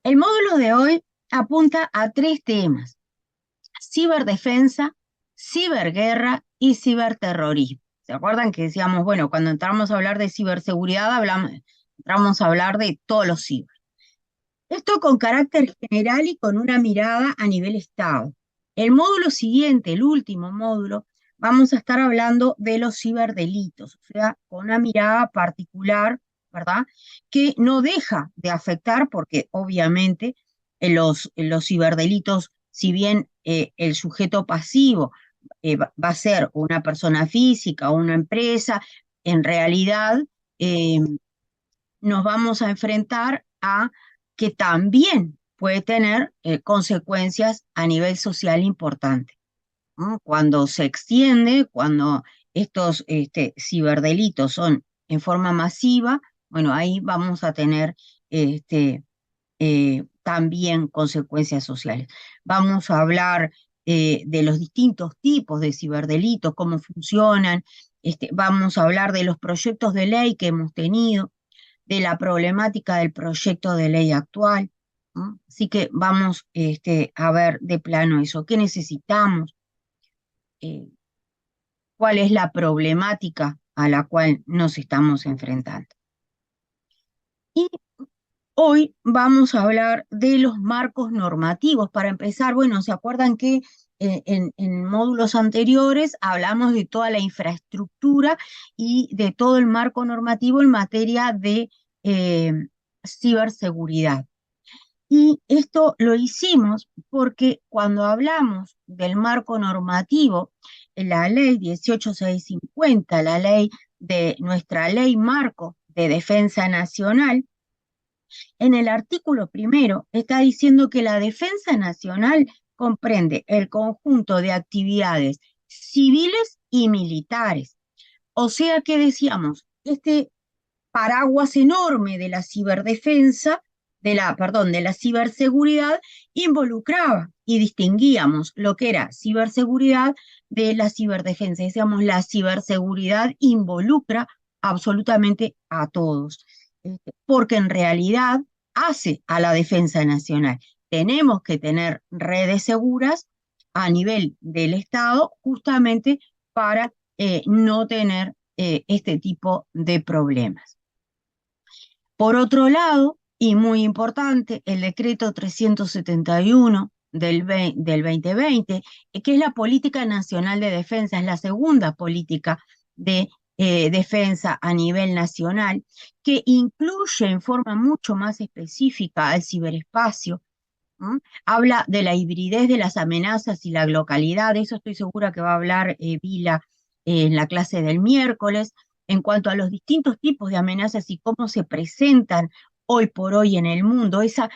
El módulo de hoy apunta a tres temas: ciberdefensa, ciberguerra y ciberterrorismo. ¿Se acuerdan que decíamos, bueno, cuando entramos a hablar de ciberseguridad, entramos a hablar de todos los ciber? Esto con carácter general y con una mirada a nivel Estado. El módulo siguiente, el último módulo, vamos a estar hablando de los ciberdelitos, o sea, con una mirada particular, ¿verdad? Que no deja de afectar, porque obviamente los ciberdelitos, si bien el sujeto pasivo va a ser una persona física o una empresa, en realidad eh, nos vamos a enfrentar a que también puede tener consecuencias a nivel social importantes, ¿no? Cuando se extiende, cuando estos ciberdelitos son en forma masiva, bueno, ahí vamos a tener este, también consecuencias sociales. Vamos a hablar de los distintos tipos de ciberdelitos, cómo funcionan, vamos a hablar de los proyectos de ley que hemos tenido, de la problemática del proyecto de ley actual, ¿no? Así que vamos a ver de plano eso, qué necesitamos, eh, cuál es la problemática a la cual nos estamos enfrentando. Y hoy vamos a hablar de los marcos normativos. Para empezar, bueno, ¿se acuerdan que en módulos anteriores hablamos de toda la infraestructura y de todo el marco normativo en materia de eh, ciberseguridad? Y esto lo hicimos porque cuando hablamos del marco normativo, la ley 18650, la ley de nuestra ley marco de defensa nacional, en el artículo primero está diciendo que la defensa nacional comprende el conjunto de actividades civiles y militares. O sea que decíamos, este paraguas enorme de la ciberdefensa, de la ciberseguridad, involucraba y distinguíamos lo que era ciberseguridad de la ciberdefensa. Decíamos, la ciberseguridad involucra absolutamente a todos, porque en realidad hace a la defensa nacional. Tenemos que tener redes seguras a nivel del Estado justamente para no tener este tipo de problemas. Por otro lado, y muy importante, el decreto 371 del 2020, que es la Política Nacional de Defensa, es la segunda política de defensa a nivel nacional, que incluye en forma mucho más específica al ciberespacio. ¿Mm? Habla de la hibridez de las amenazas y la localidad, de eso estoy segura que va a hablar Vila en la clase del miércoles, en cuanto a los distintos tipos de amenazas y cómo se presentan hoy por hoy en el mundo, esa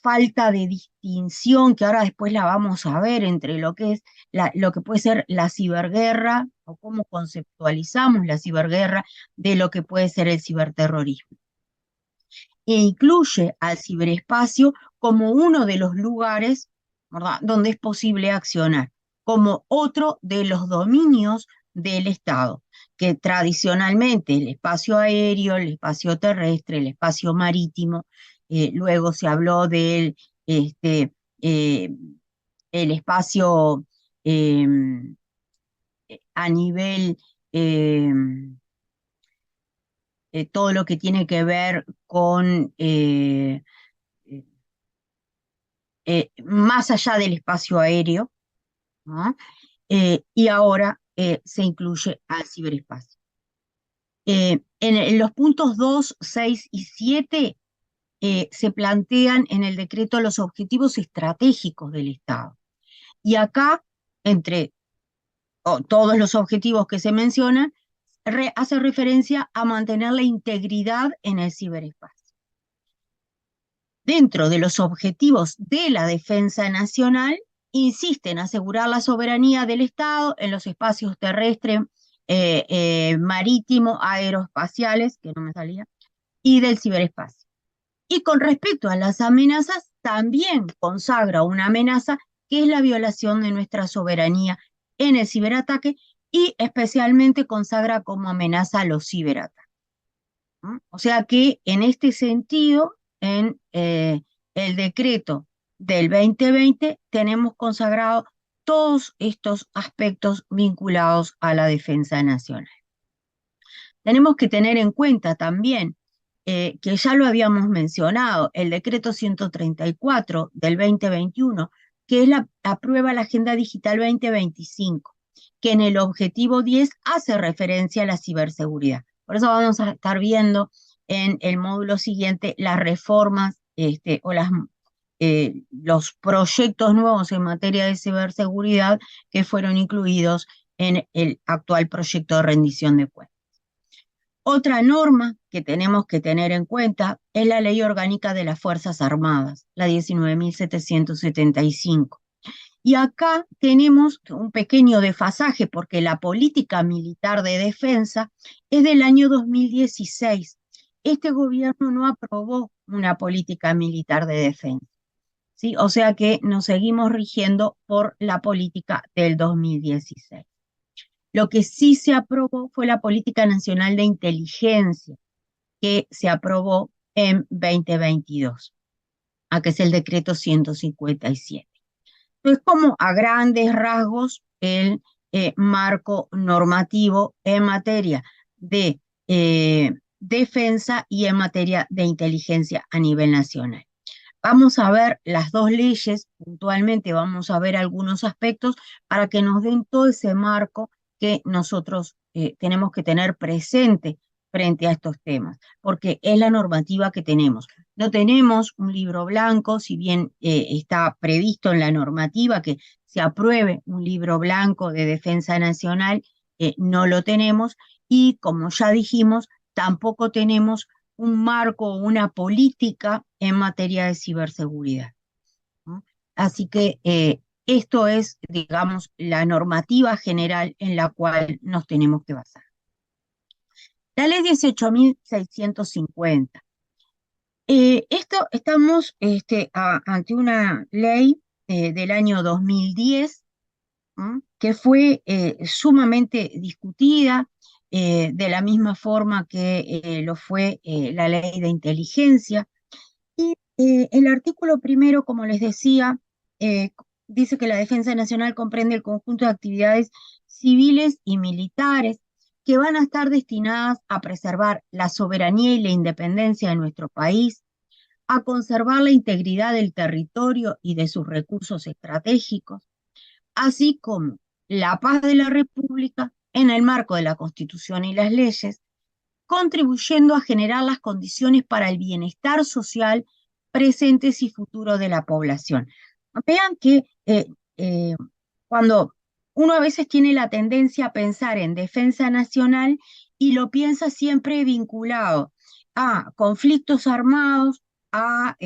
falta de distinción que ahora después la vamos a ver entre lo que es lo que puede ser la ciberguerra o cómo conceptualizamos la ciberguerra de lo que puede ser el ciberterrorismo, e incluye al ciberespacio como uno de los lugares, ¿verdad?, donde es posible accionar, como otro de los dominios del Estado, que tradicionalmente el espacio aéreo, el espacio terrestre, el espacio marítimo, luego se habló del eh, el espacio eh, a nivel eh, todo lo que tiene que ver con más allá del espacio aéreo, ¿no? Y ahora se incluye al ciberespacio. En los puntos 2, 6 y 7 se plantean en el decreto los objetivos estratégicos del Estado. Y acá, entre todos los objetivos que se mencionan, hace referencia a mantener la integridad en el ciberespacio. Dentro de los objetivos de la defensa nacional, insiste en asegurar la soberanía del Estado en los espacios terrestres, marítimo, aeroespaciales, que no me salía, y del ciberespacio. Y con respecto a las amenazas, también consagra una amenaza que es la violación de nuestra soberanía en el ciberataque, y especialmente consagra como amenaza los ciberataques. ¿No? O sea que en este sentido en el decreto del 2020 tenemos consagrado todos estos aspectos vinculados a la defensa nacional. Tenemos que tener en cuenta también que ya lo habíamos mencionado, el decreto 134 del 2021, que es aprueba la Agenda Digital 2025, que en el objetivo 10 hace referencia a la ciberseguridad. Por eso vamos a estar viendo en el módulo siguiente las reformas o los proyectos nuevos en materia de ciberseguridad que fueron incluidos en el actual proyecto de rendición de cuentas. Otra norma que tenemos que tener en cuenta es la Ley Orgánica de las Fuerzas Armadas, la 19.775. Y acá tenemos un pequeño desfasaje porque la política militar de defensa es del año 2016. Este gobierno no aprobó una política militar de defensa, ¿sí? O sea que nos seguimos rigiendo por la política del 2016. Lo que sí se aprobó fue la Política Nacional de Inteligencia, que se aprobó en 2022, que es el decreto 157. Entonces, como a grandes rasgos, el marco normativo en materia de defensa y en materia de inteligencia a nivel nacional. Vamos a ver las dos leyes, puntualmente vamos a ver algunos aspectos para que nos den todo ese marco que nosotros tenemos que tener presente frente a estos temas, porque es la normativa que tenemos. No tenemos un libro blanco, si bien está previsto en la normativa que se apruebe un libro blanco de defensa nacional, no lo tenemos y como ya dijimos, tampoco tenemos un marco, una política en materia de ciberseguridad, ¿no? Así que esto es, digamos, la normativa general en la cual nos tenemos que basar. La ley 18.650. Estamos ante una ley del año 2010, ¿no? Que fue sumamente discutida, de la misma forma que lo fue la ley de inteligencia. Y el artículo primero, como les decía, dice que la defensa nacional comprende el conjunto de actividades civiles y militares que van a estar destinadas a preservar la soberanía y la independencia de nuestro país, a conservar la integridad del territorio y de sus recursos estratégicos, así como la paz de la República en el marco de la Constitución y las leyes, contribuyendo a generar las condiciones para el bienestar social presentes y futuros de la población. Vean que cuando uno a veces tiene la tendencia a pensar en defensa nacional y lo piensa siempre vinculado a conflictos armados, a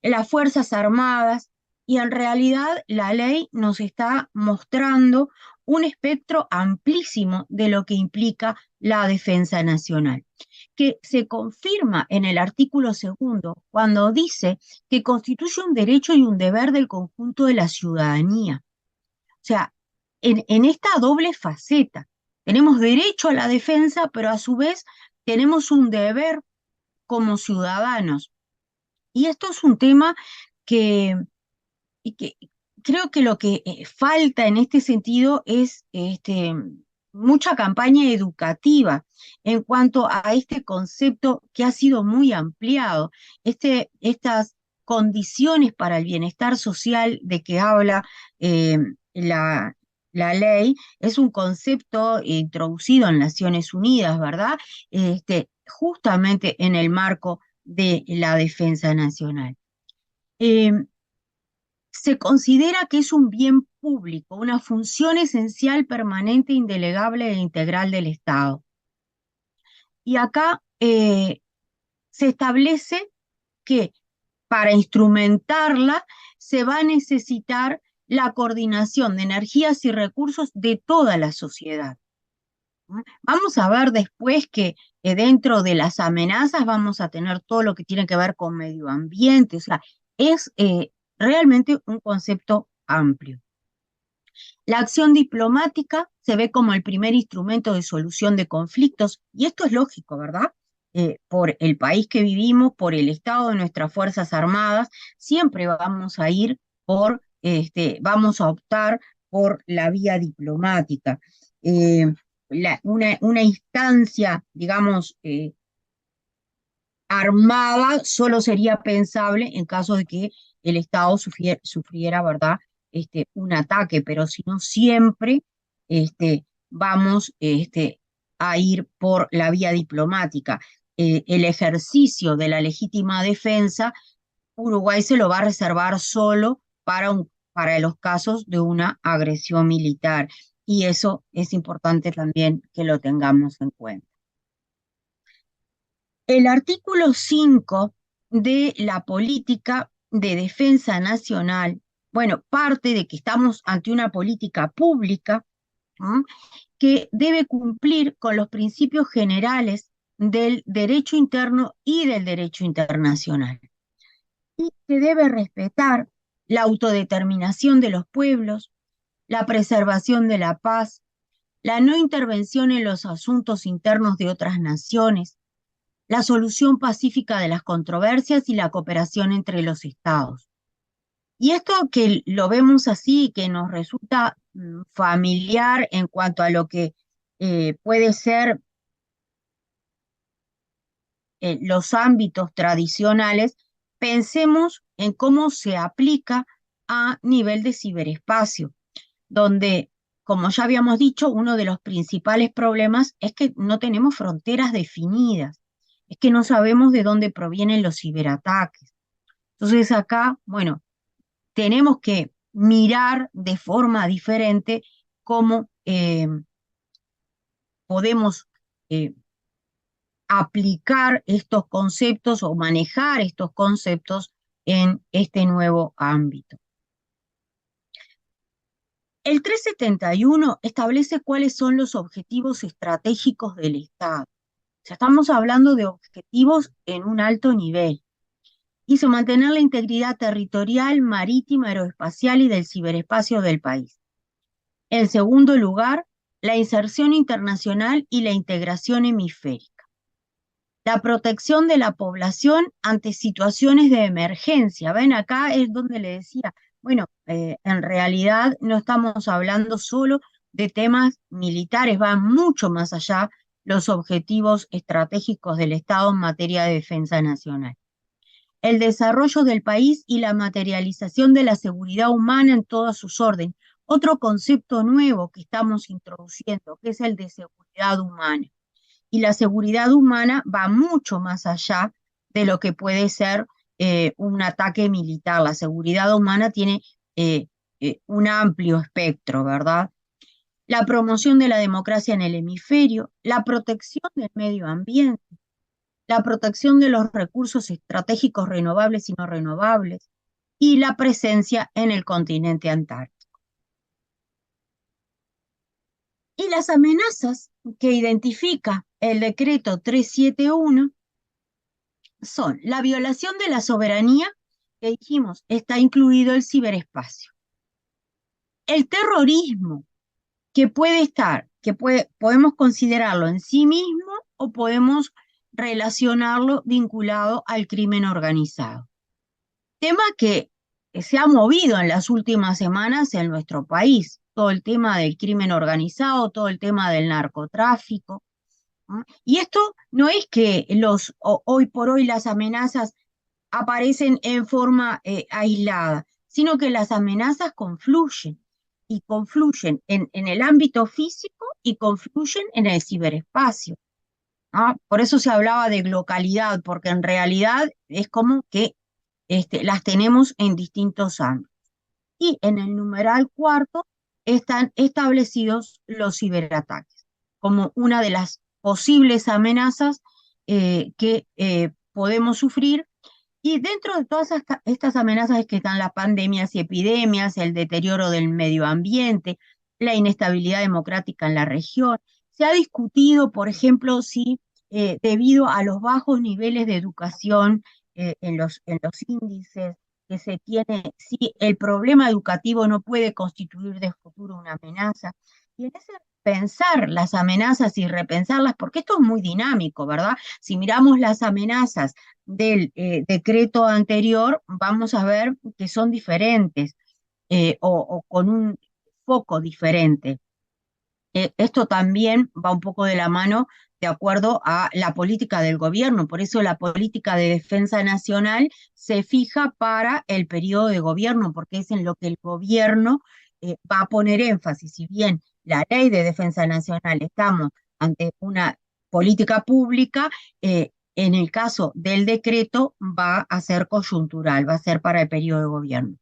las Fuerzas Armadas, y en realidad la ley nos está mostrando un espectro amplísimo de lo que implica la defensa nacional, que se confirma en el artículo segundo cuando dice que constituye un derecho y un deber del conjunto de la ciudadanía. O sea, en esta doble faceta, tenemos derecho a la defensa, pero a su vez tenemos un deber como ciudadanos. Y esto es un tema que creo que lo que falta en este sentido es mucha campaña educativa en cuanto a este concepto que ha sido muy ampliado, estas condiciones para el bienestar social de que habla la, la ley, es un concepto introducido en Naciones Unidas, ¿verdad? Justamente en el marco de la defensa nacional. Se considera que es un bien público, una función esencial, permanente, indelegable e integral del Estado. Y acá se establece que para instrumentarla se va a necesitar la coordinación de energías y recursos de toda la sociedad. Vamos a ver después que dentro de las amenazas vamos a tener todo lo que tiene que ver con medio ambiente, o sea, es realmente un concepto amplio. La acción diplomática se ve como el primer instrumento de solución de conflictos, y esto es lógico, ¿verdad? por el país que vivimos, por el estado de nuestras Fuerzas Armadas, siempre vamos a ir vamos a optar por la vía diplomática. Una instancia, digamos, armada solo sería pensable en caso de que el Estado sufriera, ¿verdad? Un ataque, pero si no siempre vamos a ir por la vía diplomática. El ejercicio de la legítima defensa, Uruguay se lo va a reservar solo para los casos de una agresión militar. Y eso es importante también que lo tengamos en cuenta. El artículo 5 de la política de defensa nacional, bueno, parte de que estamos ante una política pública, ¿no?, que debe cumplir con los principios generales del derecho interno y del derecho internacional, y que debe respetar la autodeterminación de los pueblos, la preservación de la paz, la no intervención en los asuntos internos de otras naciones, la solución pacífica de las controversias y la cooperación entre los estados. Y esto que lo vemos así, que nos resulta familiar en cuanto a lo que puede ser los ámbitos tradicionales, pensemos en cómo se aplica a nivel de ciberespacio, donde, como ya habíamos dicho, uno de los principales problemas es que no tenemos fronteras definidas, es que no sabemos de dónde provienen los ciberataques. Entonces acá, bueno, tenemos que mirar de forma diferente cómo podemos aplicar estos conceptos o manejar estos conceptos en este nuevo ámbito. El 371 establece cuáles son los objetivos estratégicos del Estado. O sea, estamos hablando de objetivos en un alto nivel. Hizo mantener la integridad territorial, marítima, aeroespacial y del ciberespacio del país. En segundo lugar, la inserción internacional y la integración hemisférica. La protección de la población ante situaciones de emergencia. Ven, acá es donde le decía, bueno, en realidad no estamos hablando solo de temas militares, van mucho más allá los objetivos estratégicos del Estado en materia de defensa nacional. El desarrollo del país y la materialización de la seguridad humana en todos sus órdenes. Otro concepto nuevo que estamos introduciendo, que es el de seguridad humana. Y la seguridad humana va mucho más allá de lo que puede ser un ataque militar. La seguridad humana tiene un amplio espectro, ¿verdad? La promoción de la democracia en el hemisferio, la protección del medio ambiente, la protección de los recursos estratégicos renovables y no renovables, y la presencia en el continente antártico. Y las amenazas que identifica el decreto 371 son la violación de la soberanía, que dijimos, está incluido el ciberespacio. El terrorismo, que puede estar, podemos considerarlo en sí mismo o podemos relacionarlo vinculado al crimen organizado. Tema que se ha movido en las últimas semanas en nuestro país, todo el tema del crimen organizado, todo el tema del narcotráfico, ¿no? Y esto no es que hoy por hoy las amenazas aparecen en forma aislada, sino que las amenazas confluyen, y confluyen en el ámbito físico y confluyen en el ciberespacio, ¿no? Por eso se hablaba de localidad, porque en realidad es como que las tenemos en distintos ámbitos. Y en el numeral cuarto están establecidos los ciberataques como una de las posibles amenazas que podemos sufrir. Y dentro de todas estas amenazas es que están las pandemias y epidemias, el deterioro del medio ambiente, la inestabilidad democrática en la región. Se ha discutido, por ejemplo, si debido a los bajos niveles de educación en los índices que se tiene, si el problema educativo no puede constituir de futuro una amenaza. Y en ese pensar las amenazas y repensarlas, porque esto es muy dinámico, ¿verdad? Si miramos las amenazas del decreto anterior, vamos a ver que son diferentes o con un foco diferente. Esto también va un poco de la mano de acuerdo a la política del gobierno. Por eso la política de defensa nacional se fija para el periodo de gobierno, porque es en lo que el gobierno va a poner énfasis. Si bien la ley de defensa nacional estamos ante una política pública, en el caso del decreto va a ser coyuntural, va a ser para el periodo de gobierno.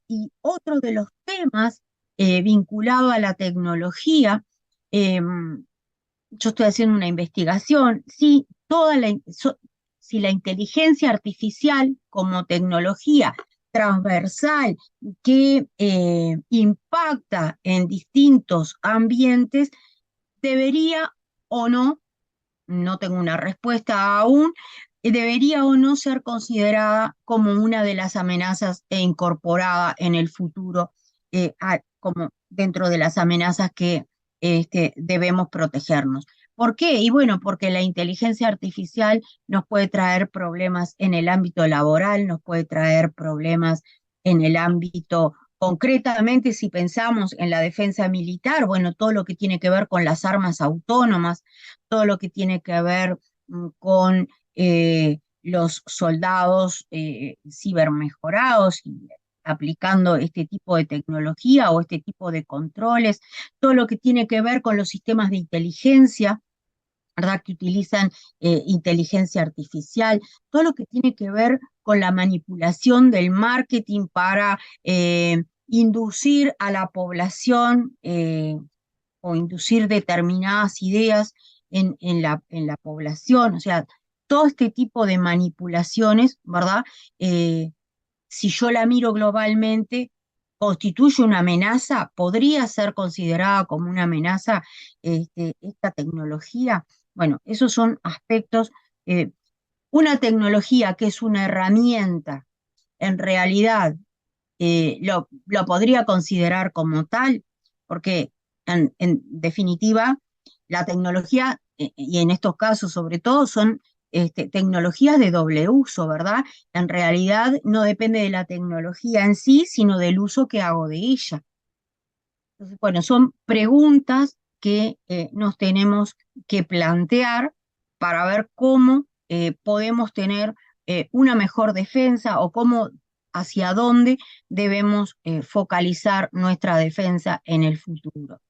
Y otro de los temas vinculado a la tecnología, eh, yo estoy haciendo una investigación, si, si la inteligencia artificial como tecnología transversal que impacta en distintos ambientes, debería o no, no tengo una respuesta aún, debería o no ser considerada como una de las amenazas e incorporada en el futuro como dentro de las amenazas que debemos protegernos. ¿Por qué? Y bueno, porque la inteligencia artificial nos puede traer problemas en el ámbito laboral, nos puede traer problemas en el ámbito, concretamente si pensamos en la defensa militar, bueno, todo lo que tiene que ver con las armas autónomas, todo lo que tiene que ver con los soldados cibermejorados y aplicando este tipo de tecnología o este tipo de controles, todo lo que tiene que ver con los sistemas de inteligencia, ¿verdad? Que utilizan inteligencia artificial, todo lo que tiene que ver con la manipulación del marketing para inducir a la población o inducir determinadas ideas en la población, o sea, todo este tipo de manipulaciones, ¿verdad? Si yo la miro globalmente, constituye una amenaza, podría ser considerada como una amenaza esta tecnología. Bueno, esos son aspectos, una tecnología que es una herramienta, en realidad lo podría considerar como tal, porque en definitiva la tecnología, y en estos casos sobre todo, son tecnologías de doble uso, ¿verdad? En realidad no depende de la tecnología en sí, sino del uso que hago de ella. Entonces, bueno, son preguntas que nos tenemos que plantear para ver cómo podemos tener una mejor defensa o cómo, hacia dónde debemos focalizar nuestra defensa en el futuro.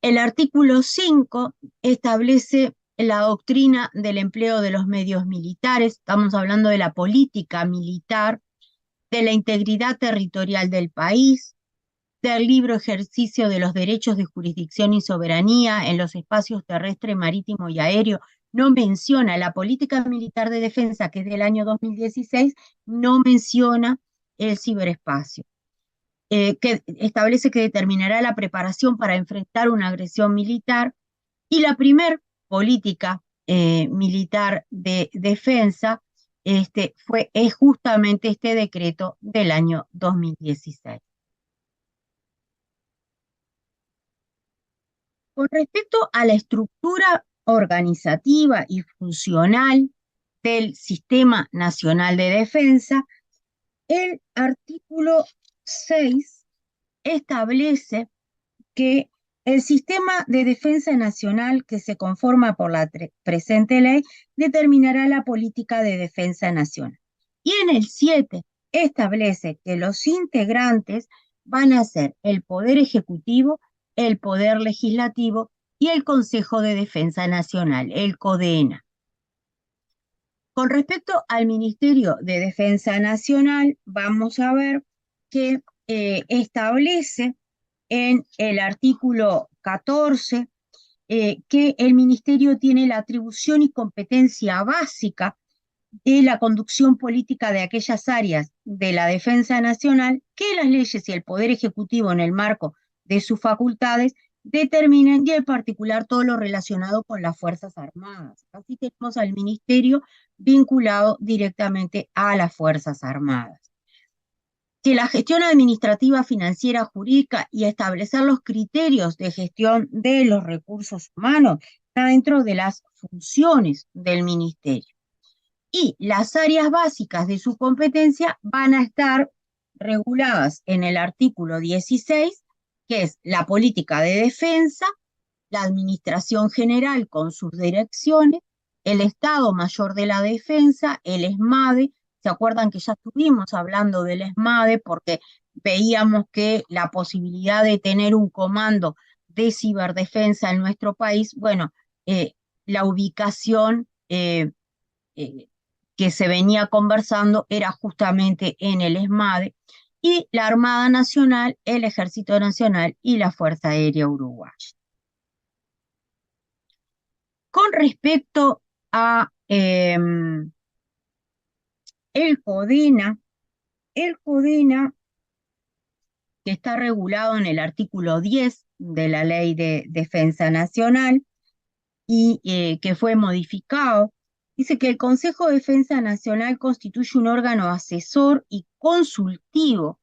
El artículo 5 establece la doctrina del empleo de los medios militares, estamos hablando de la política militar, de la integridad territorial del país, del libre ejercicio de los derechos de jurisdicción y soberanía en los espacios terrestre, marítimo y aéreo. No menciona la política militar de defensa, que es del año 2016, no menciona el ciberespacio, que establece que determinará la preparación para enfrentar una agresión militar, y la primer política militar de defensa es justamente este decreto del año 2016. Con respecto a la estructura organizativa y funcional del Sistema Nacional de Defensa, el artículo 6 establece que el sistema de defensa nacional que se conforma por la presente ley determinará la política de defensa nacional. Y en el 7 establece que los integrantes van a ser el Poder Ejecutivo, el Poder Legislativo y el Consejo de Defensa Nacional, el CODENA. Con respecto al Ministerio de Defensa Nacional, vamos a ver que establece en el artículo 14 que el Ministerio tiene la atribución y competencia básica de la conducción política de aquellas áreas de la defensa nacional que las leyes y el Poder Ejecutivo en el marco de sus facultades determinen, y en particular todo lo relacionado con las Fuerzas Armadas. Así tenemos al Ministerio vinculado directamente a las Fuerzas Armadas. que la gestión administrativa, financiera, jurídica y establecer los criterios de gestión de los recursos humanos está dentro de las funciones del ministerio. Y las áreas básicas de su competencia van a estar reguladas en el artículo 16, que es la política de defensa, la Administración General con sus direcciones, el Estado Mayor de la Defensa, el ESMADE. ¿Se acuerdan que ya estuvimos hablando del ESMADE porque veíamos que la posibilidad de tener un comando de ciberdefensa en nuestro país, bueno, la ubicación eh, que se venía conversando era justamente en el ESMADE, y la Armada Nacional, el Ejército Nacional y la Fuerza Aérea Uruguaya. Con respecto a el CODENA, que está regulado en el artículo 10 de la Ley de Defensa Nacional y que fue modificado, dice que el Consejo de Defensa Nacional constituye un órgano asesor y consultivo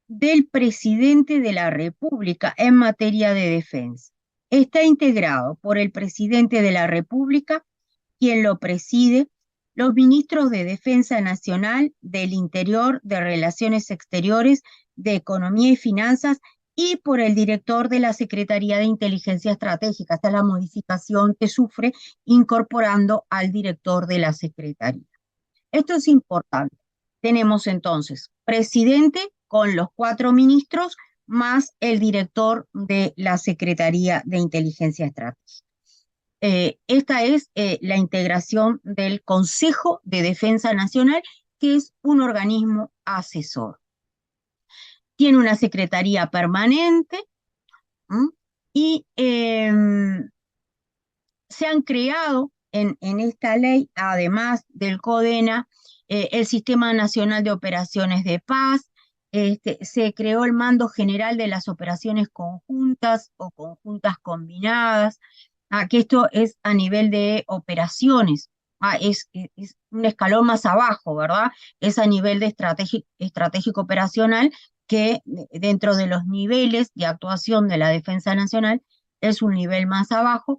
del presidente de la República en materia de defensa. Está integrado por el presidente de la República, quien lo preside, los ministros de Defensa Nacional, del Interior, de Relaciones Exteriores, de Economía y Finanzas, y por el director de la Secretaría de Inteligencia Estratégica. Esta es la modificación que sufre incorporando al director de la Secretaría. Esto es importante. Tenemos entonces presidente con los 4 ministros más el director de la Secretaría de Inteligencia Estratégica. Esta es la integración del Consejo de Defensa Nacional, que es un organismo asesor. Tiene una secretaría permanente, ¿m? Y se han creado en esta ley, además del CODENA, el Sistema Nacional de Operaciones de Paz. Se creó el Mando General de las Operaciones Conjuntas o Conjuntas Combinadas, que esto es a nivel de operaciones. Es un escalón más abajo, ¿verdad? Es a nivel de estratégico operacional, que dentro de los niveles de actuación de la Defensa Nacional es un nivel más abajo,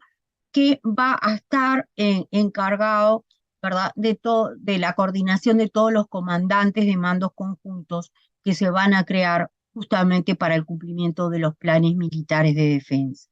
que va a estar encargado, ¿verdad?, de la coordinación de todos los comandantes de mandos conjuntos que se van a crear justamente para el cumplimiento de los planes militares de defensa.